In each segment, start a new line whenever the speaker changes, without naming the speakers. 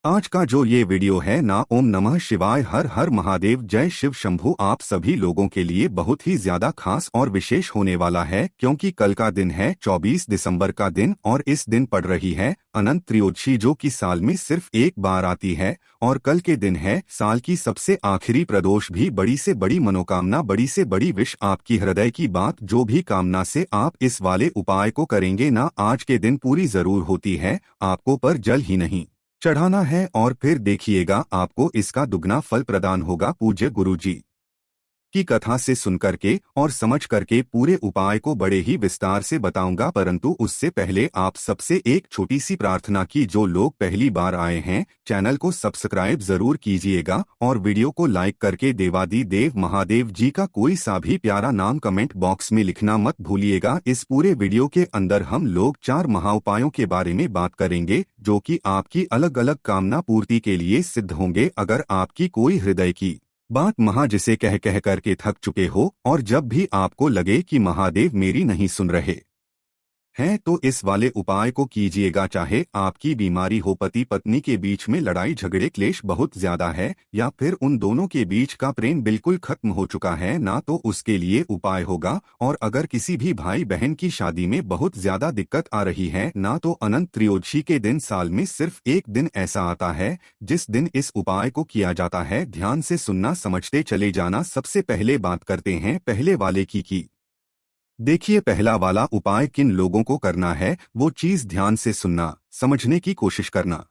आज का जो ये वीडियो है ना, ओम नमः शिवाय, हर हर महादेव, जय शिव शंभू, आप सभी लोगों के लिए बहुत ही ज्यादा खास और विशेष होने वाला है, क्योंकि कल का दिन है 24 दिसंबर का दिन और इस दिन पड़ रही है अनंत त्रयोदशी, जो कि साल में सिर्फ एक बार आती है। और कल के दिन है साल की सबसे आखिरी प्रदोष भी। बड़ी से बड़ी मनोकामना, बड़ी से बड़ी विश, आपकी हृदय की बात, जो भी कामना से आप इस वाले उपाय को करेंगे ना, आज के दिन पूरी जरूर होती है। आपको पर जल ही नहीं चढ़ाना है और फिर देखिएगा आपको इसका दुगना फल प्रदान होगा। पूज्य गुरुजी की कथा से सुन करके और समझ करके पूरे उपाय को बड़े ही विस्तार से बताऊंगा, परंतु उससे पहले आप सबसे एक छोटी सी प्रार्थना की, जो लोग पहली बार आए हैं चैनल को सब्सक्राइब जरूर कीजिएगा और वीडियो को लाइक करके देवादी देव महादेव जी का कोई सा भी प्यारा नाम कमेंट बॉक्स में लिखना मत भूलिएगा। इस पूरे वीडियो के अंदर हम लोग 4 महाउपायों के बारे में बात करेंगे, जो कि आपकी अलग अलग कामना पूर्ति के लिए सिद्ध होंगे। अगर आपकी कोई हृदय की बात जिसे कह करके थक चुके हो और जब भी आपको लगे कि महादेव मेरी नहीं सुन रहे हैं, तो इस वाले उपाय को कीजिएगा। चाहे आपकी बीमारी हो, पति पत्नी के बीच में लड़ाई झगड़े क्लेश बहुत ज्यादा है, या फिर उन दोनों के बीच का प्रेम बिल्कुल खत्म हो चुका है ना, तो उसके लिए उपाय होगा। और अगर किसी भी भाई बहन की शादी में बहुत ज्यादा दिक्कत आ रही है ना, तो अनंत त्रयोदशी के दिन साल में सिर्फ एक दिन ऐसा आता है जिस दिन इस उपाय को किया जाता है। ध्यान से सुनना, समझते चले जाना। सबसे पहले बात करते हैं पहले वाले की। देखिए, पहला वाला उपाय किन लोगों को करना है, वो चीज ध्यान से सुनना, समझने की कोशिश करना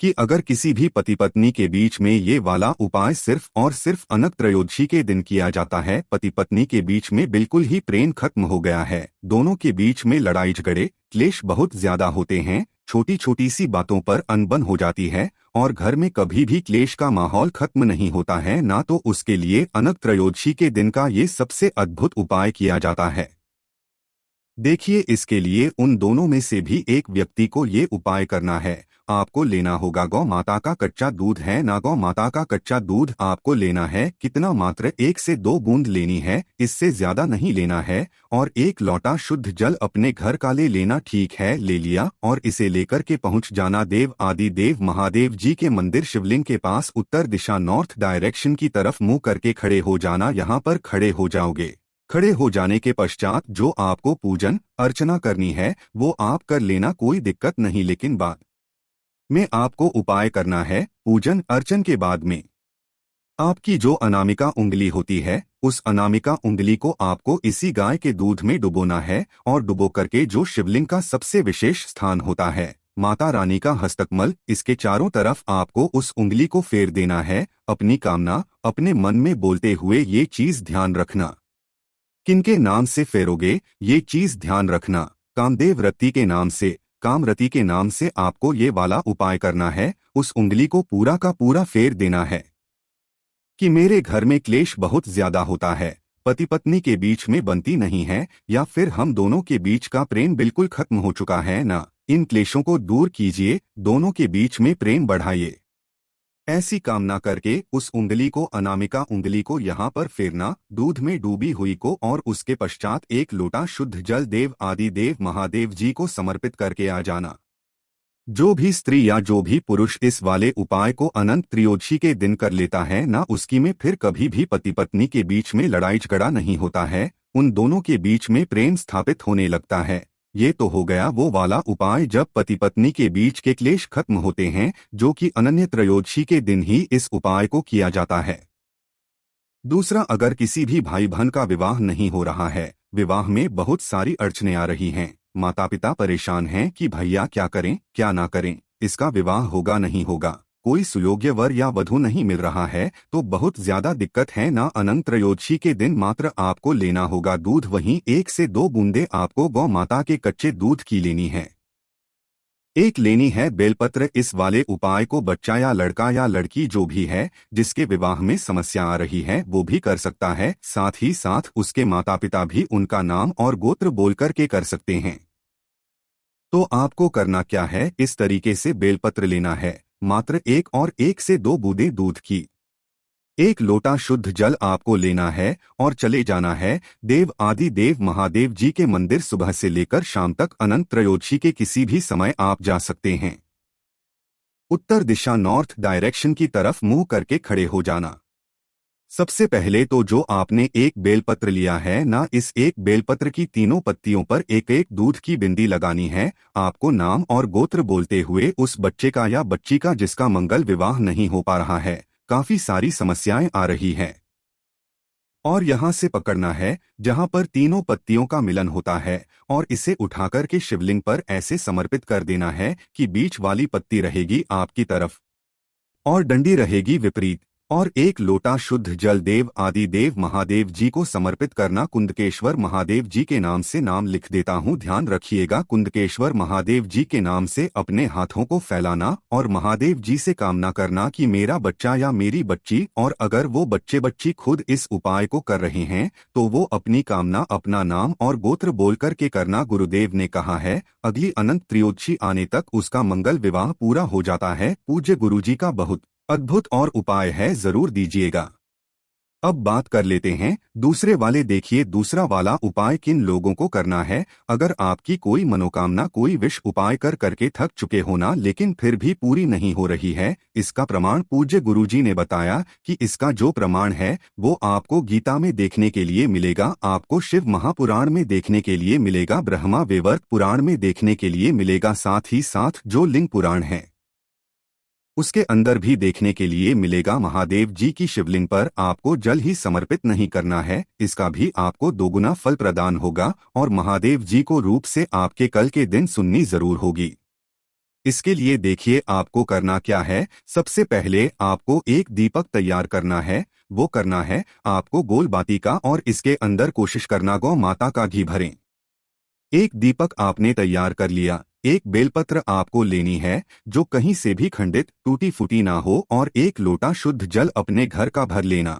कि अगर किसी भी पति पत्नी के बीच में ये वाला उपाय सिर्फ और सिर्फ अनंत त्रयोदशी के दिन किया जाता है, पति पत्नी के बीच में बिल्कुल ही प्रेम खत्म हो गया है, दोनों के बीच में लड़ाई झगड़े क्लेश बहुत ज्यादा होते हैं, छोटी छोटी सी बातों पर अनबन हो जाती है और घर में कभी भी क्लेश का माहौल खत्म नहीं होता है ना, तो उसके लिए अनंत त्रयोदशी के दिन का ये सबसे अद्भुत उपाय किया जाता है। देखिए, इसके लिए उन दोनों में से भी एक व्यक्ति को ये उपाय करना है। आपको लेना होगा गौ माता का कच्चा दूध है ना, गौ माता का कच्चा दूध आपको लेना है। कितना? मात्र 1 से 2 बूंद लेनी है, इससे ज्यादा नहीं लेना है। और 1 लोटा शुद्ध जल अपने घर का ले लेना। ठीक है, ले लिया और इसे लेकर के पहुंच जाना देव आदि देव महादेव जी के मंदिर शिवलिंग के पास, उत्तर दिशा नॉर्थ डायरेक्शन की तरफ मुंह करके खड़े हो जाना। यहाँ पर खड़े हो जाओगे। खड़े हो जाने के पश्चात जो आपको पूजन अर्चना करनी है वो आप कर लेना, कोई दिक्कत नहीं। लेकिन बाद में आपको उपाय करना है। पूजन अर्चन के बाद में आपकी जो अनामिका उंगली होती है, उस अनामिका उंगली को आपको इसी गाय के दूध में डुबोना है और डुबो करके जो शिवलिंग का सबसे विशेष स्थान होता है, माता रानी का हस्तकमल, इसके चारों तरफ आपको उस उंगली को फेर देना है। अपनी कामना अपने मन में बोलते हुए ये चीज ध्यान रखना। किनके नाम से फेरोगे ये चीज ध्यान रखना। कामदेव रति के नाम से, कामरति के नाम से आपको ये वाला उपाय करना है। उस उंगली को पूरा का पूरा फेर देना है कि मेरे घर में क्लेश बहुत ज्यादा होता है, पति पत्नी के बीच में बनती नहीं है, या फिर हम दोनों के बीच का प्रेम बिल्कुल खत्म हो चुका है ना, इन क्लेशों को दूर कीजिए, दोनों के बीच में प्रेम बढ़ाइए। ऐसी कामना करके उस उंगली को, अनामिका उंगली को यहाँ पर फेरना, दूध में डूबी हुई को, और उसके पश्चात 1 लोटा शुद्ध जल देव आदि देव महादेव जी को समर्पित करके आ जाना। जो भी स्त्री या जो भी पुरुष इस वाले उपाय को अनंत त्रयोदशी के दिन कर लेता है ना, उसकी में फिर कभी भी पति पत्नी के बीच में लड़ाई झगड़ा नहीं होता है, उन दोनों के बीच में प्रेम स्थापित होने लगता है। ये तो हो गया वो वाला उपाय जब पति पत्नी के बीच के क्लेश खत्म होते हैं, जो कि अनन्य त्रयोदशी के दिन ही इस उपाय को किया जाता है। दूसरा, अगर किसी भी भाई बहन का विवाह नहीं हो रहा है, विवाह में बहुत सारी अड़चनें आ रही हैं, माता पिता परेशान हैं कि भैया क्या करें क्या ना करें, इसका विवाह होगा नहीं होगा, कोई सुयोग्य वर या वधू नहीं मिल रहा है, तो बहुत ज्यादा दिक्कत है ना। अनंत त्रयोदशी के दिन मात्र आपको लेना होगा दूध, वहीं 1 से 2 बूंदे आपको गौ माता के कच्चे दूध की लेनी है। एक लेनी है बेलपत्र। इस वाले उपाय को बच्चा या लड़की जो भी है जिसके विवाह में समस्या आ रही है वो भी कर सकता है, साथ ही साथ उसके माता पिता भी उनका नाम और गोत्र बोल करके कर सकते हैं। तो आपको करना क्या है, इस तरीके से बेलपत्र लेना है, मात्र 1 से 2 बूंदें दूध की, 1 लोटा शुद्ध जल आपको लेना है और चले जाना है देव आदि देव महादेव जी के मंदिर। सुबह से लेकर शाम तक अनंत त्रयोदशी के किसी भी समय आप जा सकते हैं। उत्तर दिशा नॉर्थ डायरेक्शन की तरफ मुंह करके खड़े हो जाना। सबसे पहले तो जो आपने एक बेलपत्र लिया है ना, इस एक बेलपत्र की तीनों पत्तियों पर एक एक दूध की बिंदी लगानी है। आपको नाम और गोत्र बोलते हुए उस बच्चे का या बच्ची का जिसका मंगल विवाह नहीं हो पा रहा है, काफी सारी समस्याएं आ रही हैं, और यहाँ से पकड़ना है जहाँ पर तीनों पत्तियों का मिलन होता है, और इसे उठाकर के शिवलिंग पर ऐसे समर्पित कर देना है कि बीच वाली पत्ती रहेगी आपकी तरफ और डंडी रहेगी विपरीत। और एक लोटा शुद्ध जल देव आदि देव महादेव जी को समर्पित करना। कुंदकेश्वर महादेव जी के नाम से नाम लिख देता हूँ, ध्यान रखिएगा। कुंदकेश्वर महादेव जी के नाम से अपने हाथों को फैलाना और महादेव जी से कामना करना कि मेरा बच्चा या मेरी बच्ची, और अगर वो बच्चे बच्ची खुद इस उपाय को कर रहे हैं तो वो अपनी कामना अपना नाम और गोत्र बोलकर के करना। गुरुदेव ने कहा है अगली अनंत त्रयोदशी आने तक उसका मंगल विवाह पूरा हो जाता है। पूज्य गुरुजी का बहुत अद्भुत और उपाय है, जरूर दीजिएगा। अब बात कर लेते हैं दूसरे वाले। देखिए दूसरा वाला उपाय किन लोगों को करना है। अगर आपकी कोई मनोकामना कोई विश उपाय कर करके थक चुके हो ना, लेकिन फिर भी पूरी नहीं हो रही है, इसका प्रमाण पूज्य गुरुजी ने बताया कि इसका जो प्रमाण है वो आपको गीता में देखने के लिए मिलेगा, आपको शिव महापुराण में देखने के लिए मिलेगा, ब्रह्मा वैवर्त पुराण में देखने के लिए मिलेगा, साथ ही साथ जो लिंग पुराण है उसके अंदर भी देखने के लिए मिलेगा। महादेव जी की शिवलिंग पर आपको जल ही समर्पित नहीं करना है, इसका भी आपको दोगुना फल प्रदान होगा और महादेव जी को रूप से आपके कल के दिन सुननी जरूर होगी। इसके लिए देखिए आपको करना क्या है। सबसे पहले आपको एक दीपक तैयार करना है। वो करना है आपको गोल बाती का, और इसके अंदर कोशिश करना गौ माता का घी भरें। एक दीपक आपने तैयार कर लिया। एक बेलपत्र आपको लेनी है जो कहीं से भी खंडित टूटी फूटी ना हो, और एक लोटा शुद्ध जल अपने घर का भर लेना,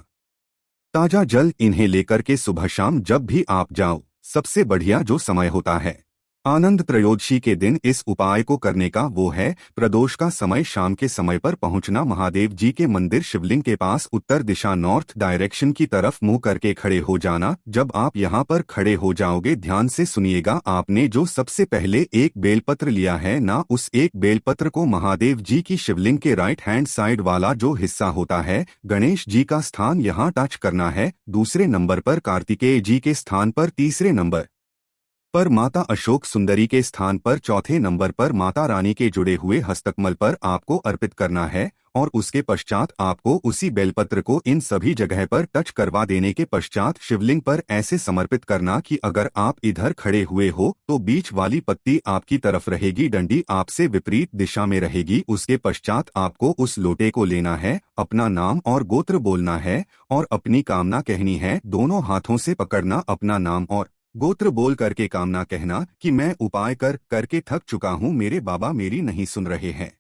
ताजा जल। इन्हें लेकर के सुबह शाम जब भी आप जाओ, सबसे बढ़िया जो समय होता है आनंद त्रयोदशी के दिन इस उपाय को करने का, वो है प्रदोष का समय। शाम के समय पर पहुंचना महादेव जी के मंदिर शिवलिंग के पास, उत्तर दिशा नॉर्थ डायरेक्शन की तरफ मुंह करके खड़े हो जाना। जब आप यहां पर खड़े हो जाओगे, ध्यान से सुनिएगा, आपने जो सबसे पहले एक बेलपत्र लिया है ना, उस एक बेलपत्र को महादेव जी की शिवलिंग के राइट हैंड साइड वाला जो हिस्सा होता है, गणेश जी का स्थान यहाँ टच करना है। दूसरे नंबर पर कार्तिकेय जी के स्थान पर, तीसरे नंबर पर माता अशोक सुंदरी के स्थान पर, चौथे नंबर पर माता रानी के जुड़े हुए हस्तकमल पर आपको अर्पित करना है। और उसके पश्चात आपको उसी बेलपत्र को इन सभी जगह पर टच करवा देने के पश्चात शिवलिंग पर ऐसे समर्पित करना कि अगर आप इधर खड़े हुए हो तो बीच वाली पत्ती आपकी तरफ रहेगी, डंडी आपसे विपरीत दिशा में रहेगी। उसके पश्चात आपको उस लोटे को लेना है, अपना नाम और गोत्र बोलना है और अपनी कामना कहनी है। दोनों हाथों से पकड़ना, अपना नाम और गोत्र बोल करके कामना कहना कि मैं उपाय करके थक चुका हूँ, मेरे बाबा मेरी नहीं सुन रहे हैं,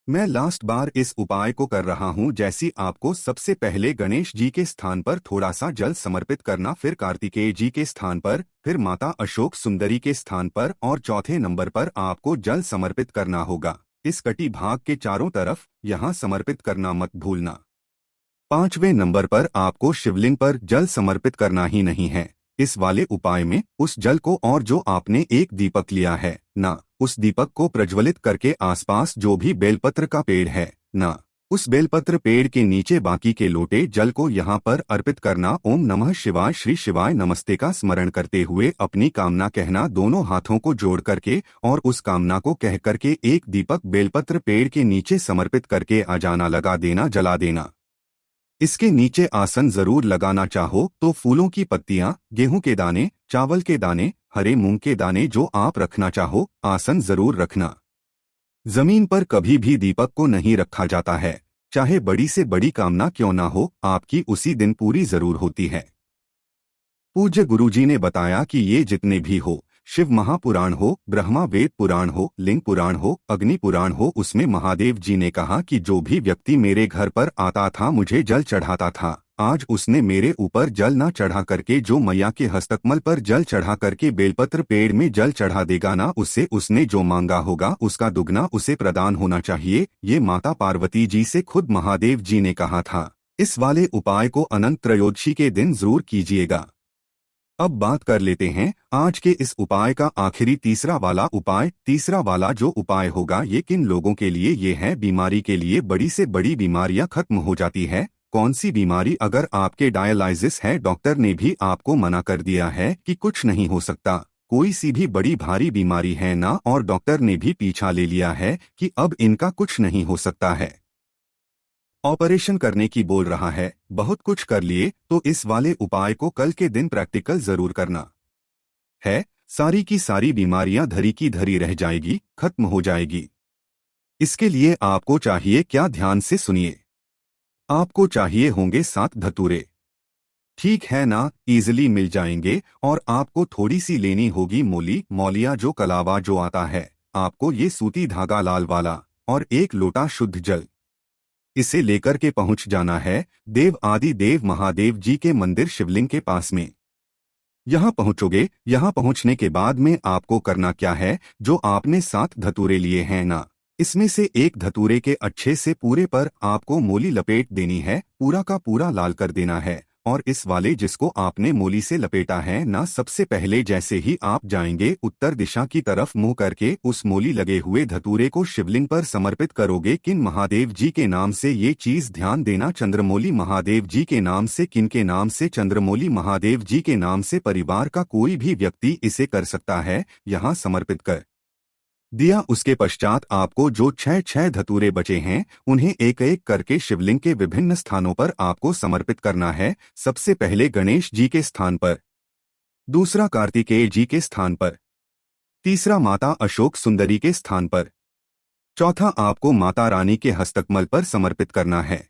मैं लास्ट बार इस उपाय को कर रहा हूँ। जैसी आपको सबसे पहले गणेश जी के स्थान पर थोड़ा सा जल समर्पित करना, फिर कार्तिकेय जी के स्थान पर, फिर माता अशोक सुंदरी के स्थान पर, और चौथे नंबर पर आपको जल समर्पित करना होगा। इस कटी भाग के चारों तरफ यहाँ समर्पित करना मत भूलना। पांचवें नंबर पर आपको शिवलिंग पर जल समर्पित करना ही नहीं है। इस वाले उपाय में उस जल को और जो आपने एक दीपक लिया है ना, उस दीपक को प्रज्वलित करके आसपास जो भी बेलपत्र का पेड़ है ना, उस बेलपत्र पेड़ के नीचे बाकी के लोटे जल को यहाँ पर अर्पित करना। ओम नमः शिवाय, श्री शिवाय नमस्ते का स्मरण करते हुए अपनी कामना कहना, दोनों हाथों को जोड़ करके, और उस कामना को कह करके एक दीपक बेलपत्र पेड़ के नीचे समर्पित करके आ जाना, लगा देना, जला देना। इसके नीचे आसन जरूर लगाना, चाहो तो फूलों की पत्तियां, गेहूं के दाने, चावल के दाने, हरे मूंग के दाने, जो आप रखना चाहो आसन जरूर रखना। जमीन पर कभी भी दीपक को नहीं रखा जाता है, चाहे बड़ी से बड़ी कामना क्यों ना हो, आपकी उसी दिन पूरी जरूर होती है। पूज्य गुरुजी ने बताया कि ये जितने भी हो, शिव महापुराण हो, ब्रह्मा वेद पुराण हो, लिंग पुराण हो, अग्नि पुराण हो, उसमें महादेव जी ने कहा कि जो भी व्यक्ति मेरे घर पर आता था, मुझे जल चढ़ाता था, आज उसने मेरे ऊपर जल न चढ़ा करके जो मैया के हस्तकमल पर जल चढ़ा करके बेलपत्र पेड़ में जल चढ़ा देगा ना, उससे उसने जो मांगा होगा उसका दुगना उसे प्रदान होना चाहिए। ये माता पार्वती जी से खुद महादेव जी ने कहा था। इस वाले उपाय को अनंत त्रयोदशी के दिन जरूर कीजिएगा। अब बात कर लेते हैं आज के इस उपाय का आखिरी तीसरा वाला उपाय। तीसरा वाला जो उपाय होगा ये किन लोगों के लिए ये है? बीमारी के लिए बड़ी से बड़ी बीमारियां खत्म हो जाती है। कौन सी बीमारी? अगर आपके डायलिसिस है, डॉक्टर ने भी आपको मना कर दिया है कि कुछ नहीं हो सकता। कोई सी भी बड़ी भारी बीमारी है ना, और डॉक्टर ने भी पीछा ले लिया है कि अब इनका कुछ नहीं हो सकता है, ऑपरेशन करने की बोल रहा है, बहुत कुछ कर लिए, तो इस वाले उपाय को कल के दिन प्रैक्टिकल जरूर करना है। सारी की सारी बीमारियां धरी की धरी रह जाएगी, खत्म हो जाएगी। इसके लिए आपको चाहिए क्या? ध्यान से सुनिए। आपको चाहिए होंगे 7 धतूरे। ठीक है ना, इजीली मिल जाएंगे। और आपको थोड़ी सी लेनी होगी मोली, मौलिया जो कलावा जो आता है, आपको ये सूती धागा लाल वाला, और 1 लोटा शुद्ध जल। इसे लेकर के पहुंच जाना है देव आदि देव महादेव जी के मंदिर शिवलिंग के पास में। यहां पहुंचोगे। यहां पहुंचने के बाद में आपको करना क्या है? जो आपने 7 धतूरे लिए हैं ना, इसमें से एक धतूरे के अच्छे से पूरे पर आपको मोली लपेट देनी है, पूरा का पूरा लाल कर देना है। और इस वाले जिसको आपने मोली से लपेटा है ना, सबसे पहले जैसे ही आप जाएंगे उत्तर दिशा की तरफ मुंह करके उस मोली लगे हुए धतूरे को शिवलिंग पर समर्पित करोगे। किन महादेव जी के नाम से? ये चीज ध्यान देना, चंद्रमौली महादेव जी के नाम से। किन के नाम से? चंद्रमौली महादेव जी के नाम से। परिवार का कोई भी व्यक्ति इसे कर सकता है। यहाँ समर्पित कर दिया। उसके पश्चात आपको जो 6 धतूरे बचे हैं उन्हें एक एक करके शिवलिंग के विभिन्न स्थानों पर आपको समर्पित करना है। सबसे पहले गणेश जी के स्थान पर, दूसरा कार्तिकेय जी के स्थान पर, तीसरा माता अशोक सुंदरी के स्थान पर, चौथा आपको माता रानी के हस्तकमल पर समर्पित करना है,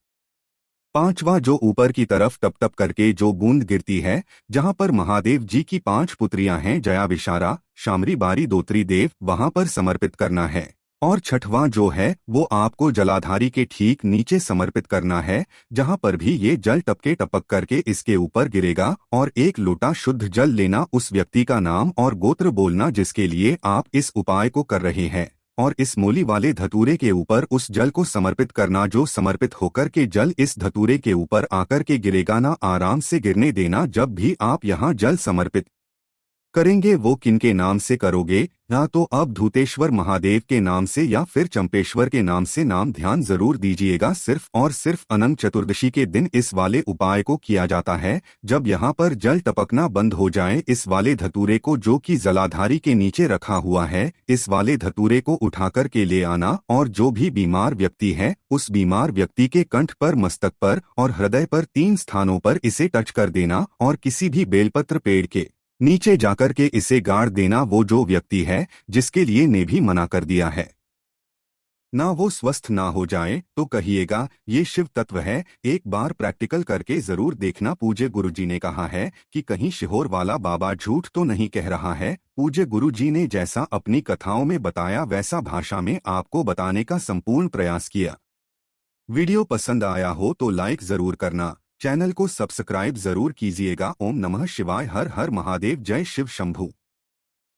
पांचवा जो ऊपर की तरफ टप टप करके जो बूंद गिरती है, जहां पर महादेव जी की 5 पुत्रियां हैं, जया विशारा शामरी बारी दोत्री देव, वहां पर समर्पित करना है। और छठवां जो है वो आपको जलाधारी के ठीक नीचे समर्पित करना है, जहां पर भी ये जल टपके टपक करके इसके ऊपर गिरेगा। और 1 लोटा शुद्ध जल लेना, उस व्यक्ति का नाम और गोत्र बोलना जिसके लिए आप इस उपाय को कर रहे हैं, और इस मोली वाले धतूरे के ऊपर उस जल को समर्पित करना। जो समर्पित होकर के जल इस धतूरे के ऊपर आकर के गिरेगा ना, आराम से गिरने देना। जब भी आप यहाँ जल समर्पित करेंगे वो किनके नाम से करोगे? या तो अब धूतेश्वर महादेव के नाम से या फिर चंपेश्वर के नाम से। नाम ध्यान जरूर दीजिएगा। सिर्फ और सिर्फ अनंत चतुर्दशी के दिन इस वाले उपाय को किया जाता है। जब यहाँ पर जल टपकना बंद हो जाए, इस वाले धतूरे को जो कि जलाधारी के नीचे रखा हुआ है, इस वाले धतूरे को उठाकर के ले आना। और जो भी बीमार व्यक्ति है उस बीमार व्यक्ति के कंठ पर, मस्तक पर और हृदय पर 3 स्थानों पर इसे टच कर देना। और किसी भी बेलपत्र पेड़ के नीचे जाकर के इसे गाड़ देना। वो जो व्यक्ति है जिसके लिए ने भी मना कर दिया है ना, वो स्वस्थ ना हो जाए तो कहिएगा ये शिव तत्व है। एक बार प्रैक्टिकल करके जरूर देखना। पूज्य गुरुजी ने कहा है कि कहीं शिहोर वाला बाबा झूठ तो नहीं कह रहा है। पूज्य गुरुजी ने जैसा अपनी कथाओं में बताया वैसा भाषा में आपको बताने का संपूर्ण प्रयास किया। वीडियो पसंद आया हो तो लाइक जरूर करना, चैनल को सब्सक्राइब जरूर कीजिएगा। ओम नमः शिवाय। हर हर महादेव। जय शिव शंभू।